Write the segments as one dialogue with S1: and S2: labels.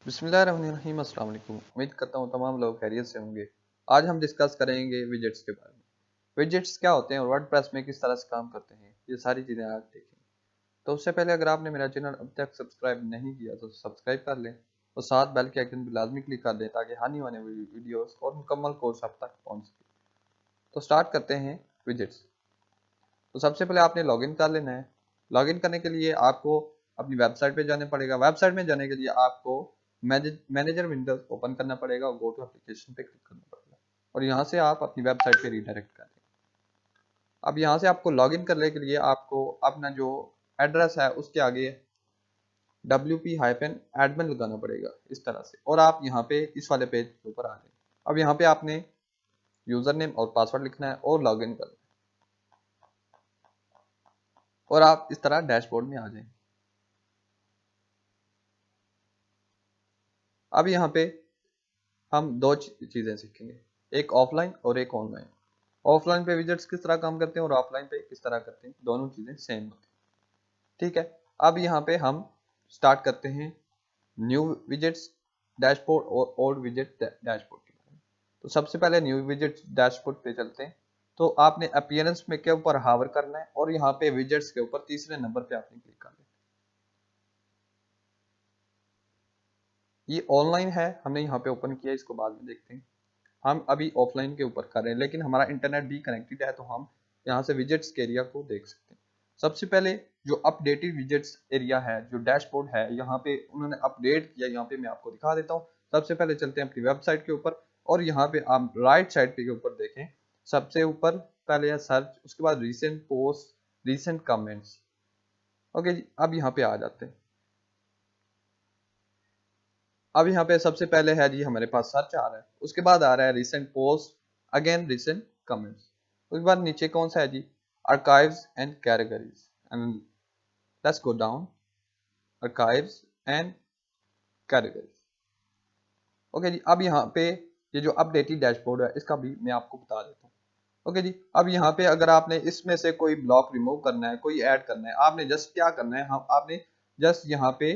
S1: बिस्मिल्लाहिर्रहमानिर्रहीम। अस्सलाम वालेकुम। उम्मीद करता हूँ तमाम लोग खैरियत से होंगे। आज हम डिस्कस करेंगे विजेट्स के बारे में। विजेट्स क्या होते हैं और वर्डप्रेस में किस तरह से काम करते हैं, ये सारी चीज़ें आज देखेंगे। तो उससे पहले अगर आपने मेरा चैनल अब तक सब्सक्राइब नहीं किया तो सब्सक्राइब कर लें और साथ बेल के आइकन पर लाजमी क्लिक कर दें ताकि आने वाले वीडियोस और मुकम्मल कोर्स आप तक पहुँच सके। तो स्टार्ट करते हैं विजेट्स। तो सबसे पहले आपने लॉगिन कर लेना है। लॉगिन करने के लिए आपको अपनी वेबसाइट पे जाना पड़ेगा। वेबसाइट में जाने के लिए आपको मैनेजर विंडो ओपन करना पड़ेगा और गो टू एप्लीकेशन पे क्लिक करना पड़ेगा और यहाँ से आप अपनी वेबसाइट पे रिडायरेक्ट कर देंगे। अब यहाँ से आपको लॉगिन करने के लिए आपको अपना जो एड्रेस है उसके आगे wp-admin लगाना पड़ेगा इस तरह से, और आप यहाँ पे इस वाले पेज के ऊपर आ जाए। अब यहाँ पे आपने यूजर नेम और पासवर्ड लिखना है और लॉगिन करना है और आप इस तरह डैशबोर्ड में आ जाएं। अब यहाँ पे हम दो चीजें सीखेंगे, एक ऑफलाइन और एक ऑनलाइन। ऑफलाइन पे विजेट्स किस तरह काम करते हैं और ऑफलाइन पे किस तरह करते हैं, दोनों चीजें सेम होती हैं। ठीक है, अब यहाँ पे हम स्टार्ट करते हैं न्यू विजेट्स डैशबोर्ड और ओल्ड विजेट डैशबोर्ड के बारे में। तो सबसे पहले न्यू विजेट्स डैशबोर्ड पे चलते हैं। तो आपने अपीयरेंस में के ऊपर हावर करना है और यहाँ पे विजेट्स के ऊपर तीसरे नंबर पे आपने क्लिक करना है। ये ऑनलाइन है, हमने यहाँ पे ओपन किया, इसको बाद में देखते हैं। हम अभी ऑफलाइन के ऊपर कर रहे हैं लेकिन हमारा इंटरनेट भी कनेक्टेड है तो हम यहाँ से विजेट्स के एरिया को देख सकते हैं। सबसे पहले जो अपडेटेड विजेट्स एरिया है, जो डैशबोर्ड है, यहाँ पे उन्होंने अपडेट किया, यहाँ पे मैं आपको दिखा देता हूँ। सबसे पहले चलते हैं अपनी वेबसाइट के ऊपर और यहाँ पे आप राइट साइड पे के ऊपर देखें, सबसे ऊपर पहले है सर्च, उसके बाद recent post, recent comments. Okay जी, अब यहाँ पे आ जाते हैं। अब यहाँ पे सबसे पहले है जी हमारे पास सर्च आ रहा है, उसके बाद आ रहा है recent post, again recent comments, उसके बाद नीचे कौन सा है जी, archives and categories, and let's go down, archives and categories. Okay जी, अब यहाँ पे ये जो अपडेटेड डैशबोर्ड है इसका भी मैं आपको बता देता हूँ। ओके जी, अब यहाँ पे अगर आपने इसमें से कोई ब्लॉक रिमूव करना है, कोई ऐड करना है, आपने जस्ट क्या करना है, हम आपने जस्ट यहाँ पे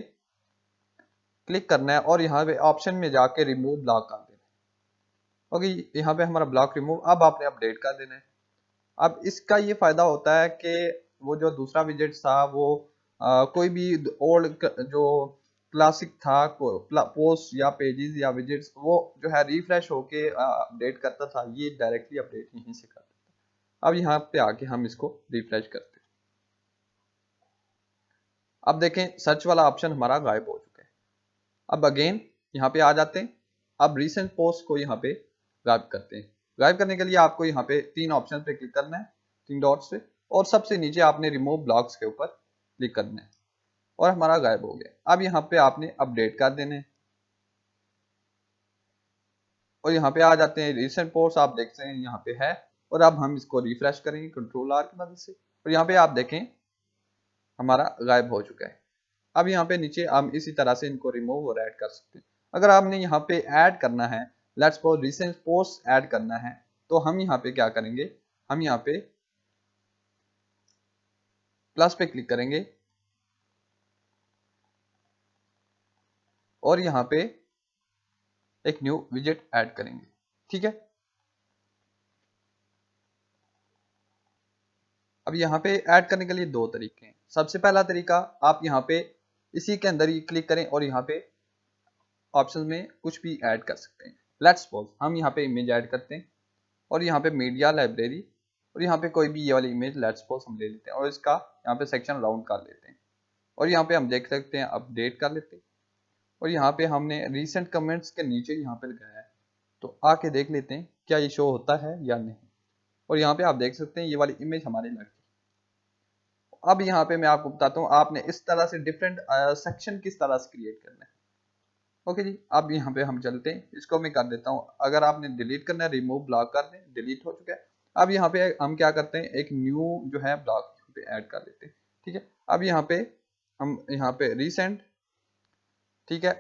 S1: क्लिक करना है और यहाँ पे ऑप्शन में जाके रिमूव ब्लॉक कर देना है। ओके, यहाँ पे हमारा ब्लॉक रिमूव, अब आपने अपडेट कर देना है। अब इसका ये फायदा होता है कि वो जो दूसरा विजेट था वो कोई भी ओल्ड जो क्लासिक था पोस्ट या पेजेस या विजेट्स, वो जो है रिफ्रेश होके अपडेट करता था, ये डायरेक्टली अपडेट यहीं से करता था। अब यहाँ पे आके हम इसको रिफ्रेश करते हैं। अब देखें सर्च वाला ऑप्शन हमारा गायब हो चुका है। अब अगेन यहाँ पे आ जाते हैं। अब रिसेंट पोस्ट को यहाँ पे गायब करते हैं। गायब करने के लिए आपको यहाँ पे तीन ऑप्शन पे क्लिक करना है, तीन डॉट्स पे, और सबसे नीचे आपने रिमूव ब्लॉक्स के ऊपर क्लिक करना है और हमारा गायब हो गया। अब यहाँ पे आपने अपडेट कर देना है और यहाँ पे आ जाते हैं रिसेंट पोस्ट, आप देखते हैं यहाँ पे है। और अब हम इसको रिफ्रेश करेंगे कंट्रोल आर की मदद से और यहाँ पे आप देखें हमारा गायब हो चुका है। अब यहाँ पे नीचे हम इसी तरह से इनको रिमूव और ऐड कर सकते हैं। अगर आपने यहाँ पे ऐड करना है, let's suppose recent post add करना है, तो हम यहाँ पे क्या करेंगे, हम यहाँ पे प्लस पे क्लिक करेंगे और यहाँ पे एक न्यू विजेट ऐड करेंगे। ठीक है, अब यहाँ पे ऐड करने के लिए दो तरीके हैं। सबसे पहला तरीका, आप यहाँ पे इसी के अंदर ही क्लिक करें और यहाँ पे ऑप्शन में कुछ भी ऐड कर सकते हैं। लेट्स सपोज हम यहाँ पे इमेज ऐड करते हैं और यहाँ पे मीडिया लाइब्रेरी और यहाँ पे कोई भी ये वाली इमेज लेट्स सपोज हम ले लेते हैं और इसका यहाँ पे सेक्शन राउंड कर लेते हैं और यहाँ पे हम देख सकते हैं अपडेट कर लेते हैं और यहाँ पे हमने रिसेंट कमेंट्स के नीचे यहाँ पे लगाया है, तो आके देख लेते हैं क्या ये शो होता है या नहीं। और यहाँ पे आप देख सकते हैं ये वाली इमेज हमारी लग गई। अब यहाँ पे मैं आपको बताता हूँ आपने इस तरह से डिफरेंट सेक्शन किस तरह से क्रिएट करना है। ओके जी, अब यहाँ पे हम चलते हैं, इसको मैं कर देता हूँ। अगर आपने डिलीट करना है, रिमूव ब्लॉक कर दें, डिलीट हो चुका है। अब यहाँ पे हम क्या करते हैं, एक न्यू जो है ब्लॉक पे ऐड कर लेते हैं। ठीक है, अब यहाँ पे हम यहाँ पे रिसेंट, ठीक है,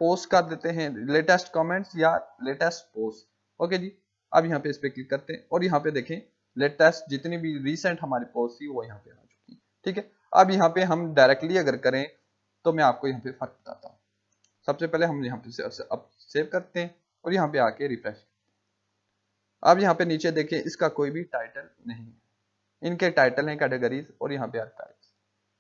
S1: पोस्ट कर देते हैं, लेटेस्ट कमेंट्स या लेटेस्ट पोस्ट। ओके जी, अब यहाँ पे इस पे क्लिक करते हैं और यहाँ पे देखें लेटेस्ट जितनी भी रिसेंट हमारी पोस्ट थी वो यहाँ पे आ चुकी है। ठीक है, अब यहाँ पे हम डायरेक्टली अगर करें तो मैं आपको यहाँ पे फर्क बताता हूँ। सबसे पहले हम यहाँ पे अब सेव करते हैं और यहाँ पे आके रिफ्रेश। अब यहाँ पे नीचे देखिए इसका कोई भी टाइटल नहीं है, इनके टाइटल हैं कैटेगरीज और यहाँ पे आर्काइव्स।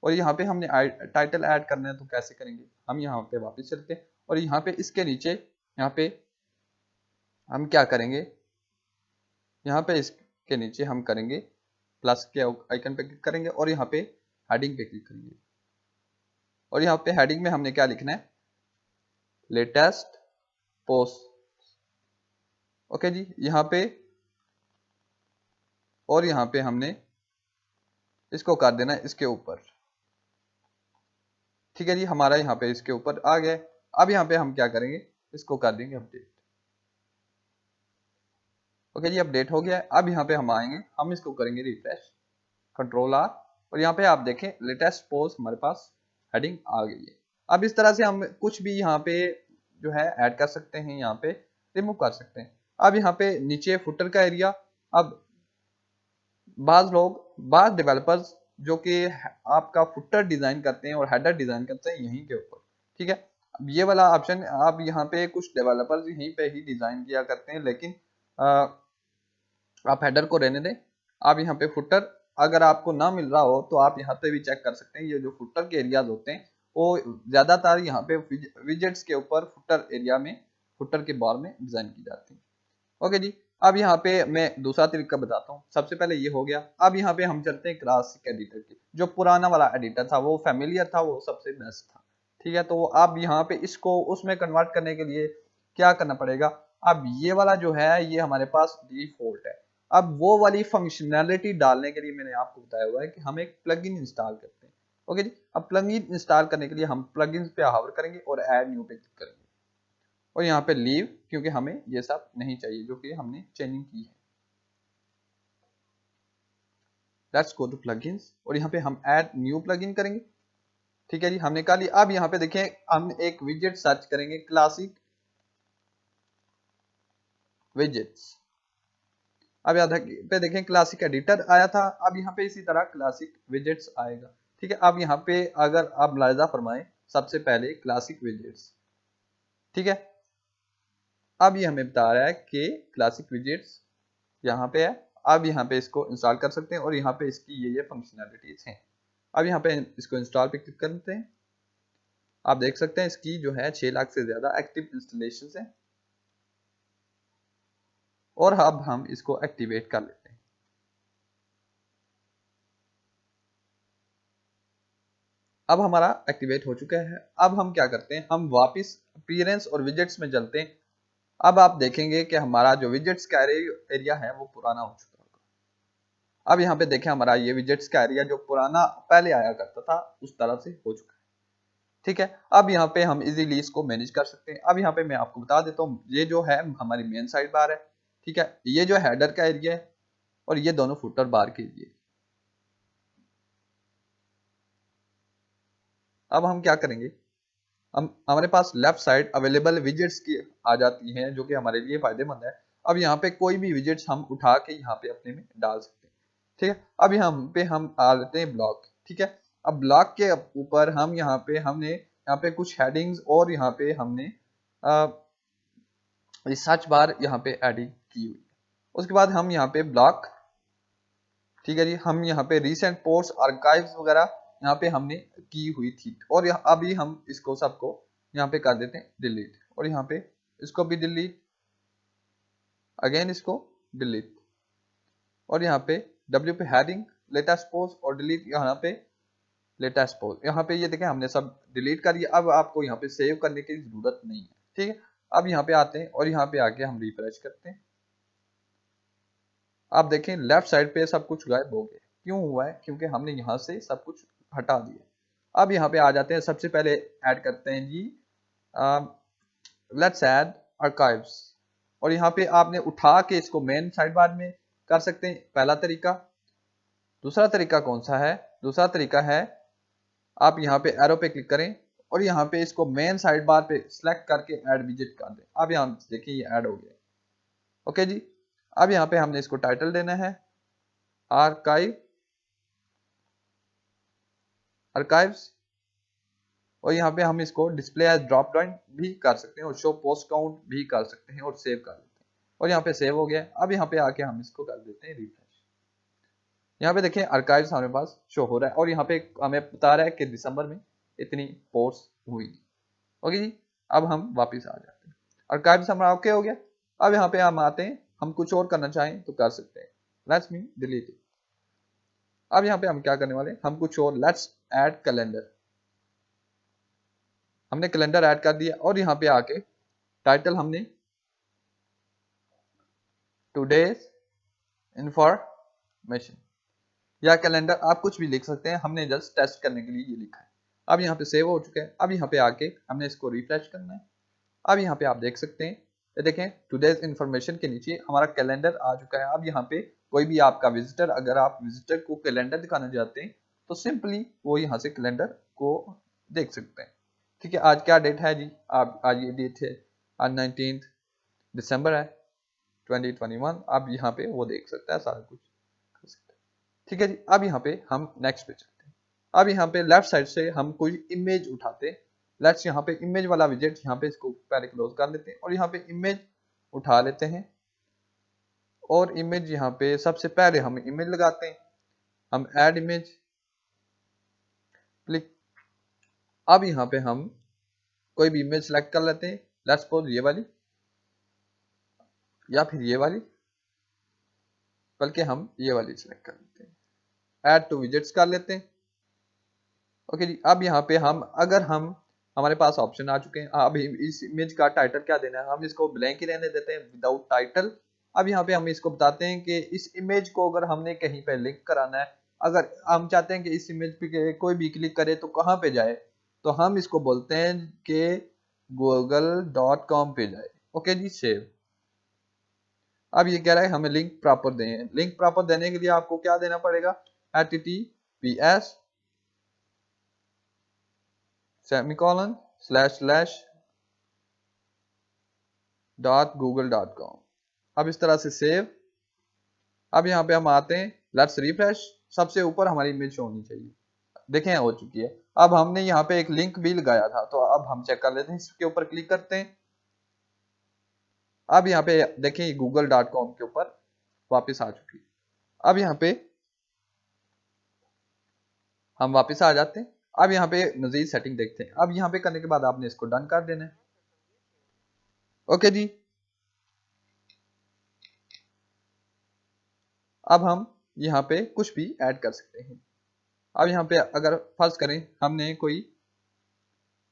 S1: और यहाँ पे हमने टाइटल ऐड करना है तो कैसे करेंगे, हम यहाँ पे वापस चलते हैं और यहाँ पे इसके नीचे यहाँ पे हम क्या करेंगे, यहाँ पे इसके नीचे हम करेंगे प्लस के आइकन पे क्लिक करेंगे और यहाँ पे हेडिंग पे क्लिक करेंगे और यहाँ पे हेडिंग में हमने क्या लिखना है, लेटेस्ट पोस्ट। ओके जी, यहाँ पे और यहाँ पे हमने इसको कर देना है इसके ऊपर। ठीक है जी, हमारा यहाँ पे इसके ऊपर आ गया। अब यहाँ पे हम क्या करेंगे, इसको कर देंगे अपडेट। ओके जी, अपडेट हो गया है। अब यहाँ पे हम आएंगे, हम इसको करेंगे रिफ्रेश, कंट्रोल आर, और यहाँ पे आप देखें लेटेस्ट पोस्ट हमारे पास हेडिंग आ गई है। अब इस तरह से हम कुछ भी यहाँ पे जो है ऐड कर सकते हैं, यहाँ पे रिमूव कर सकते हैं। अब यहाँ पे नीचे फुटर का एरिया, अब बाज डेवलपर्स जो कि आपका फुटर डिजाइन करते हैं और हेडर डिजाइन करते हैं यहीं के ऊपर। ठीक है, अब ये वाला ऑप्शन आप यहाँ पे कुछ डेवलपर्स यहीं पे ही डिजाइन किया करते हैं, लेकिन आप हेडर को रहने दें। आप यहाँ पे फुटर अगर आपको ना मिल रहा हो तो आप यहाँ पे भी चेक कर सकते हैं। ये जो फुटर के एरियाज होते हैं वो ज्यादातर यहाँ पे विजेट्स के ऊपर फुटर एरिया में, फुटर के बार में डिजाइन की जाती है। ओके जी, अब यहाँ पे मैं दूसरा तरीका बताता हूँ। सबसे पहले ये हो गया। अब यहाँ पे हम चलते हैं क्लासिक एडिटर की। जो पुराना वाला एडिटर था वो फेमिलियर था, वो सबसे बेस्ट था। ठीक है, तो अब यहाँ पे इसको उसमें कन्वर्ट करने के लिए क्या करना पड़ेगा, अब ये वाला जो है ये हमारे पास डिफॉल्ट है। अब वो वाली फंक्शनैलिटी डालने के लिए मैंने आपको बताया हुआ है कि हम एक प्लगइन इंस्टॉल करते हैं। ओके जी, अब प्लगइन इंस्टॉल करने के लिए हम प्लगइन्स पे हावर करेंगे और ऐड न्यू पे क्लिक करेंगे और यहाँ पे लीव, क्योंकि हमें ये सब नहीं चाहिए जो कि हमने चेंजिंग की है। लेट्स गो टू प्लगइन्स और यहाँ पे हम ऐड न्यू प्लगइन करेंगे। ठीक है जी, हमने कर लिया। अब यहाँ पे देखें हम एक विजेट सर्च करेंगे, क्लासिक विजेट्स। अब यहाँ पे देखें क्लासिक एडिटर आया था, अब यहाँ पे इसी तरह क्लासिक विजेट्स आएगा। ठीक है, अब यहाँ पे अगर आप मुलाहिजा फरमाएं सबसे पहले क्लासिक विजेट्स। ठीक है, अब ये हमें बता रहा है कि क्लासिक विजेट्स यहाँ पे है। अब यहाँ पे इसको इंस्टॉल कर सकते हैं और यहाँ पे इसकी ये फंक्शनैलिटीज हैं। अब यहाँ पे इसको इंस्टॉल पे क्लिक करते हैं। आप देख सकते हैं इसकी जो है 6 लाख से ज्यादा एक्टिव इंस्टॉलेशन है और अब हम इसको एक्टिवेट कर लेते हैं। अब हमारा एक्टिवेट हो चुका है। अब हम क्या करते हैं, हम वापस अपीयरेंस और विजेट्स में चलते हैं। अब आप देखेंगे कि हमारा जो विजेट्स का एरिया है वो पुराना हो चुका होगा। अब यहाँ पे देखें हमारा ये विजेट्स का एरिया जो पुराना पहले आया करता था उस तरह से हो चुका है। ठीक है, अब यहाँ पे हम इजीली इसको मैनेज कर सकते हैं। अब यहाँ पे मैं आपको बता देता हूँ, ये जो है हमारी मेन साइड बार है। ठीक है, ये जो हेडर का एरिया है और ये दोनों फुटर बार के एरिया। अब हम क्या करेंगे, हम हमारे पास लेफ्ट साइड अवेलेबल विजेट्स की आ जाती हैं जो कि हमारे लिए फायदेमंद है। अब यहाँ पे कोई भी विजेट्स हम उठा के यहाँ पे अपने में डाल सकते हैं। ठीक है, अब यहाँ पे हम आ लेते हैं ब्लॉक। ठीक है, अब ब्लॉक के ऊपर हम यहाँ पे हमने यहाँ पे कुछ हेडिंग्स और यहाँ पे हमने सर्च बार यहाँ पे एडिंग की हुई। उसके बाद हम यहाँ पे ब्लॉक, ठीक है जी, हम यहाँ पे रिसेंट पोस्ट आर्काइव्स वगैरह यहाँ पे हमने की हुई थी और अभी हम इसको सबको यहाँ पे कर देते हैं डिलीट और यहाँ पे इसको भी डिलीट, अगेन इसको डिलीट और यहाँ पे W पे हेडिंग लेटेस्ट पोस्ट और डिलीट यहाँ पे लेटेस्ट पोस्ट। यहाँ पे ये देखें हमने सब डिलीट कर दिया। अब आपको यहाँ पे सेव करने की जरूरत नहीं है। ठीक है, अब यहाँ पे आते हैं और यहाँ पे आके हम रिफ्रेश करते हैं। आप देखें लेफ्ट साइड पे सब कुछ गायब हो गया। क्यों हुआ है, क्योंकि हमने यहाँ से सब कुछ हटा दिया। अब यहाँ पे आ जाते हैं, सबसे पहले ऐड करते हैं जी लेट्स ऐड आर्काइव्स और यहाँ पे आपने उठा के इसको मेन साइड बार में कर सकते हैं, पहला तरीका। दूसरा तरीका कौन सा है, दूसरा तरीका है आप यहाँ पे एरो पे क्लिक करें और यहाँ पे इसको मेन साइड बार पे सिलेक्ट करके ऐड विजेट कर दें। अब यहाँ देखिए ये ऐड हो गया। ओके जी, अब यहाँ पे हमने इसको टाइटल देना है आर्काइव्स और यहाँ पे हम इसको डिस्प्ले एज ड्रॉप डाउन भी कर सकते हैं और शो पोस्ट काउंट भी कर सकते हैं और सेव कर लेते हैं। और यहाँ पे सेव हो गया। अब यहाँ पे आके हम इसको कर देते हैं रिफ्रेश। यहाँ पे देखें आर्काइव्स हमारे पास शो हो रहा है और यहाँ पे हमें बता रहा है कि दिसंबर में इतनी पोस्ट हुई। ओके जी, अब हम वापस आ जाते हैं। आर्काइव्स हमारा ओके हो गया। अब यहाँ पे हम आते हैं, हम कुछ और करना चाहें तो कर सकते हैं। Let's me delete it. अब यहाँ पे हम क्या करने वाले हैं, हम कुछ और, लेट्स ऐड कैलेंडर। हमने कैलेंडर ऐड कर दिया और यहाँ पे आके टाइटल हमने टुडेज इंफॉर्मेशन या कैलेंडर, आप कुछ भी लिख सकते हैं। हमने जस्ट टेस्ट करने के लिए ये लिखा है। अब यहाँ पे सेव हो चुका है। अब यहाँ पे आके हमने इसको रिफ्रेश करना है। अब यहाँ पे आप देख सकते हैं, ये देखें टुडेज इंफॉर्मेशन के नीचे हमारा कैलेंडर आ चुका है। अब यहाँ पे कोई भी आपका विजिटर, अगर आप विजिटर को कैलेंडर दिखाना चाहते हैं तो सिंपली वो यहाँ से कैलेंडर को देख सकते हैं। ठीक है, आज क्या डेट है जी, आप आज ये डेट है, आज 19 दिसंबर है 2021। आप यहाँ पे वो देख सकता है, सारा कुछ कर सकता है। ठीक है जी, अब यहाँ पे हम नेक्स्ट पे चलते हैं। अब यहाँ पे लेफ्ट साइड से हम कोई इमेज उठाते हैं। लेट्स यहाँ पे इमेज वाला विजेट, यहाँ पे इसको पहले क्लोज कर लेते हैं और यहाँ पे इमेज उठा लेते हैं। और इमेज यहाँ पे सबसे पहले हम इमेज लगाते हैं, हम ऐड इमेज क्लिक। अब यहाँ पे हम कोई भी इमेज सेलेक्ट कर लेते हैं। लेट्स सपोज ये वाली या फिर ये वाली, बल्कि हम ये वाली सेलेक्ट कर लेते हैं। ऐड टू विजेट्स कर लेते हैं। ओके जी, अब यहाँ पे हम, अगर हम, हमारे पास ऑप्शन आ चुके हैं। अब इस इमेज का टाइटल क्या देना है, हम इसको ब्लैंक ही रहने देते हैं, विदाउट टाइटल। अब यहाँ पे हम इसको बताते हैं कि इस इमेज को अगर हमने कहीं पे लिंक कराना है, अगर हम चाहते हैं कि इस इमेज पे कोई भी क्लिक करे तो कहाँ पे जाए, तो हम इसको बोलते हैं कि google.com पे जाए। ओके जी, सेव। अब ये कह रहा है हमें लिंक प्रॉपर दें। लिंक प्रॉपर देने के लिए आपको क्या देना पड़ेगा, https सेमीकोलन //.google.com। अब इस तरह से सेव। अब यहाँ पे हम आते हैं, लेट्स रिफ्रेश। सबसे ऊपर हमारी इमेज शो होनी चाहिए, देखें हो चुकी है। अब हमने यहाँ पे एक लिंक भी लगाया था, तो अब हम चेक कर लेते हैं, इसके ऊपर क्लिक करते हैं। अब यहाँ पे देखें google.com के ऊपर वापस आ चुकी है। अब यहाँ पे हम वापस आ जाते हैं। अब यहाँ पे मजीद सेटिंग देखते हैं। अब यहाँ पे करने के बाद आपने इसको डन कर देना है। ओके जी, अब हम यहाँ पे कुछ भी ऐड कर सकते हैं। अब यहाँ पे अगर फर्ज करें हमने कोई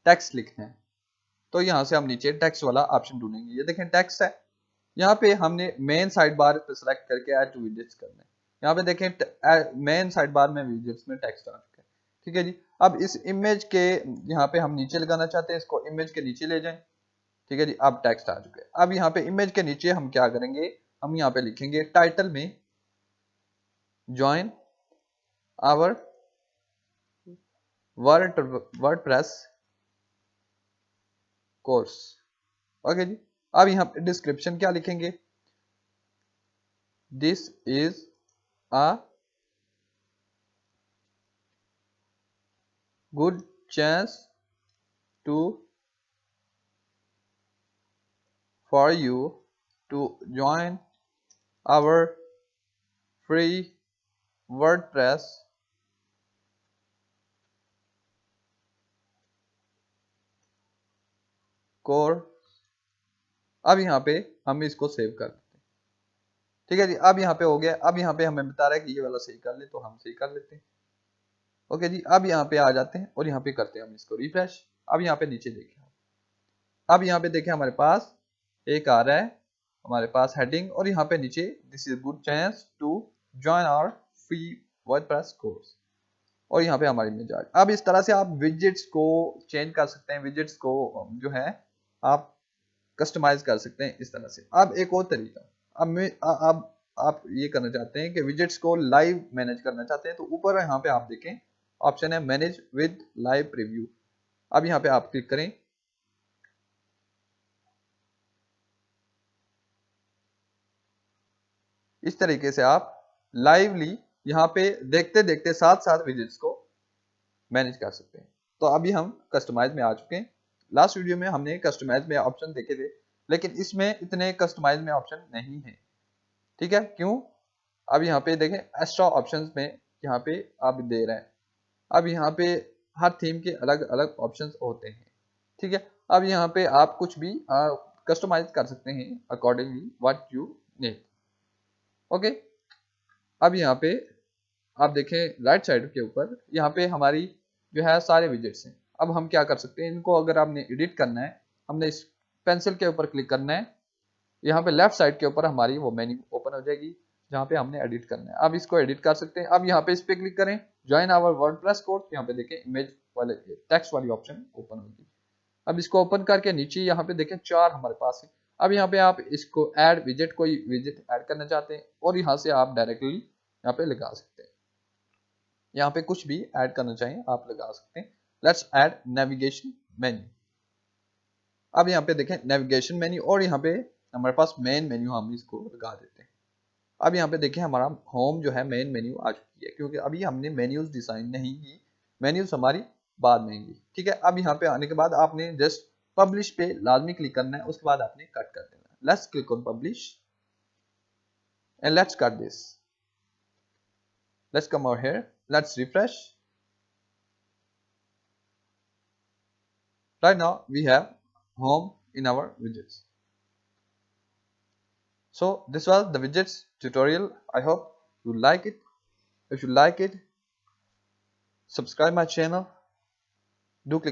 S1: टेक्स्ट लिखना है, तो यहाँ से हम नीचे टेक्स्ट वाला ऑप्शन ढूंढेंगे। ये देखें टेक्स्ट है। यहाँ पे हमने मेन साइड बार पे सेलेक्ट करके ऐड टू विजेट्स करना है। यहाँ पे देखें मेन साइड बार में विजेट्स में टेक्स्ट आ चुका है। ठीक है जी, अब इस इमेज के यहाँ पे हम नीचे लगाना चाहते हैं, इसको इमेज के नीचे ले जाएं। ठीक है जी, अब टेक्स्ट आ चुका है। अब यहाँ पे इमेज के नीचे हम क्या करेंगे, हम यहाँ पे लिखेंगे टाइटल में join our WordPress course. Okay जी, अब यहाँ पे डिस्क्रिप्शन क्या लिखेंगे, this is a good chance to for you to join our free WordPress course. अब यहाँ पे हम इसको सेव कर देते हैं। ठीक है जी, अब यहाँ पे हो गया। अब यहाँ पे हमें बता रहा है कि ये वाला सही कर ले, तो हम सही कर लेते हैं। ओके जी, अब यहाँ पे आ जाते हैं और यहाँ पे करते हैं हम इसको रिफ्रेश। अब यहाँ पे नीचे देखें, अब यहाँ पे देखें हमारे पास एक आ रहा है, हमारे पास हेडिंग, और यहाँ पे नीचे this is good chance to join our free WordPress course, और यहाँ पे हमारी इमेज आ रही है। अब इस तरह से आप विजेट्स को चेंज कर सकते हैं, विजेट्स को जो है आप कस्टमाइज कर सकते हैं इस तरह से। अब एक और तरीका, अब आप ये करना चाहते हैं कि विजेट्स को लाइव मैनेज करना चाहते हैं, तो ऊपर यहाँ पे आप देखें ऑप्शन है मैनेज विद लाइव प्रीव्यू। अब यहाँ पे आप क्लिक करें। इस तरीके से आप लाइवली यहाँ पे देखते देखते साथ साथ विजेट्स को मैनेज कर सकते हैं। तो अभी हम कस्टमाइज में आ चुके हैं। लास्ट वीडियो में हमने कस्टमाइज में ऑप्शन देखे थे, लेकिन इसमें इतने कस्टमाइज में ऑप्शन नहीं है। ठीक है, क्यों? अब यहाँ पे देखें एक्स्ट्रा ऑप्शंस में यहाँ पे आप दे रहे हैं। अब यहाँ पे हर थीम के अलग अलग ऑप्शंस होते हैं। ठीक है, अब यहाँ पे आप कुछ भी कस्टमाइज कर सकते हैं accordingly what you need. Okay, अब यहाँ पे आप देखें राइट साइड के ऊपर यहाँ पे हमारी जो है सारे विजेट्स हैं। अब हम क्या कर सकते हैं, इनको अगर आपने एडिट करना है, हमने इस पेंसिल के ऊपर क्लिक करना है। यहाँ पे लेफ्ट साइड के ऊपर हमारी वो मेन्यू ओपन हो जाएगी जहाँ पे हमने एडिट करना है। अब इसको एडिट कर सकते हैं। अब यहाँ पे इस पे क्लिक करें, ज्वाइन आवर वर्डप्रेस कोर्स, यहाँ पे देखें इमेज वाले टेक्स्ट वाली ऑप्शन ओपन होगी। अब इसको ओपन करके नीचे यहाँ पे देखें 4 हमारे पास है। अब यहाँ पे आप इसको ऐड विजेट, कोई विजेट ऐड करना चाहते हैं और यहाँ से आप डायरेक्टली यहाँ पे लगा सकते हैं। यहाँ पे कुछ भी ऐड करना चाहें आप लगा सकते हैं। Let's add navigation menu. अब यहाँ पे देखें नेविगेशन मेन्यू और यहाँ पे हमारे पास मेन मेन्यू, हम इसको लगा देते हैं। अब यहाँ पे देखें हमारा होम जो है मेन मेन्यू आ चुकी है, क्योंकि अभी हमने मेन्यूज डिजाइन नहीं की, मेन्यूज हमारी बाद में आएंगी। ठीक है, अब यहाँ पे आने के बाद आपने जस्ट पब्लिश पे लाजमी क्लिक करना है, उसके बाद आपने कट कर देना है। Let's click on publish and let's cut this. Let's come over here, let's refresh. Right now we have home in our widgets. So this was the widgets tutorial. I hope you like it. If you like it, subscribe my channel. Do click